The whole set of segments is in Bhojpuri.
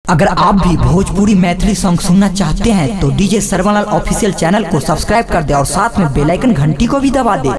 अगर आप भी भोजपुरी मैथिली सॉन्ग सुनना चाहते हैं तो डीजे सर्वलाल ऑफिशियल चैनल को सब्सक्राइब कर दे और साथ में बेल आइकन घंटी को भी दबा दे।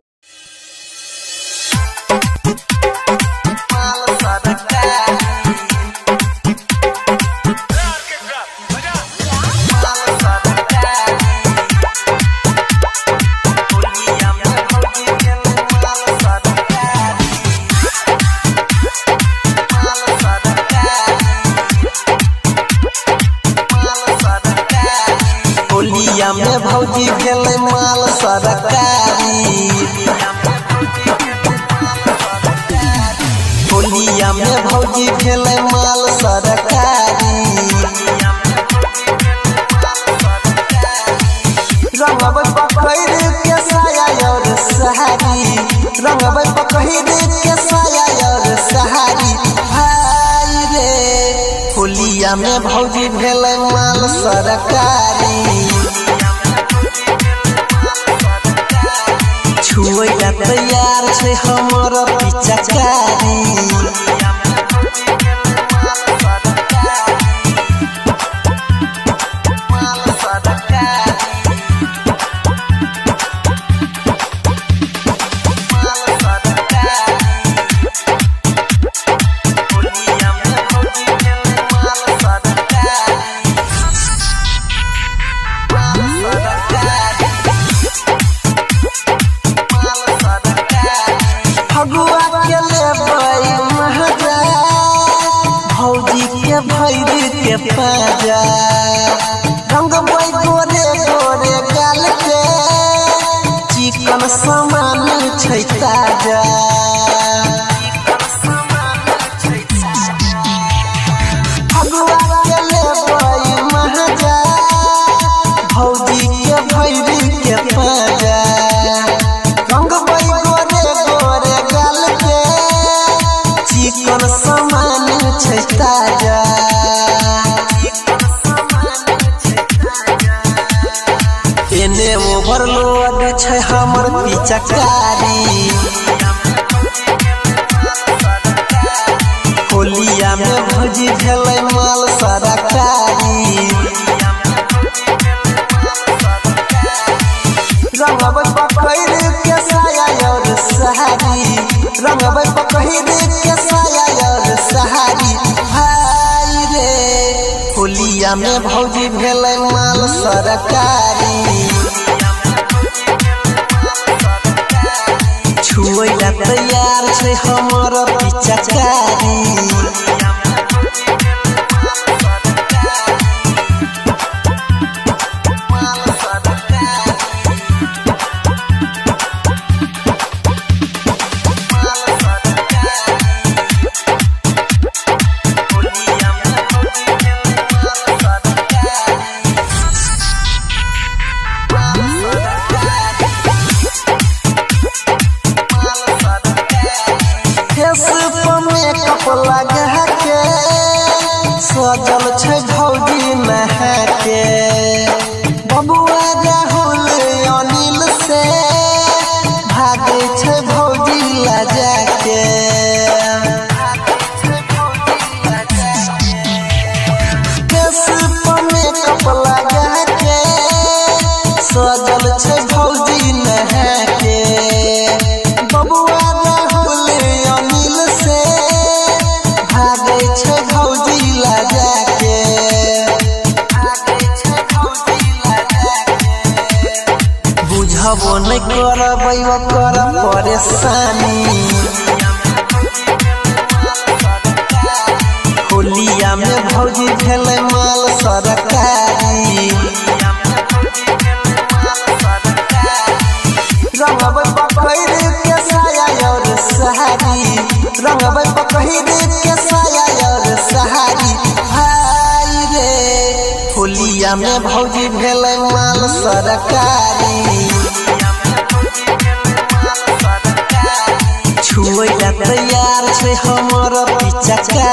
होलिया में भौजी गेले माल सरकारी, होलिया में भौजी गेले माल सरकारी। रंगब पकड़ के साया और सहारी, रंगब पकड़ के साया और सहारी। भाई रे होलिया में भौजी गेले माल सरकारी, छुए का तैयार छे हमर पिचकारी। फगुआ के लेबै महजा, भौजी के भैरी के पाजा। रंगबै गोरे गोरे गाल के, चिकन सामान छै ताजा। फगुआ के लेबै महजा, भौजी के भैरी के पाजा। रंगबै चिकन सामान छै ताजा। एने ओवरलोड छै हमर पिचकारी, होलिया में भौजी भेलै माल सरकारी। रंगब पकड़ के साया और सहारी, रंगब पकड़ के साया और सहारी। भाई रे होलिया में भौजी भेलै माल सरकारी, छुए ला तैयार छै हमर पिचकारी। मेकअप लगा के सजल छै भौजी नहा के। बबुआ राहुल अनिल से भागे छै भौजी लजा के। मेकअप लगा के सजल छै भौजी नहा के। बबुआ राहुल अनिल से भागे छै भौजी लजा के। बुझबो नहीं करबै ओकर परेशानी, होलिया में भौजी भेलै माल सरकारी। रंगब पकड़ के साया और सहारी, रंगब पकड़ के साया और सहारी। भाई रे होलिया में भौजी भेलै माल सरकारी, छुए ला तैयार छै हमर पिचकारी।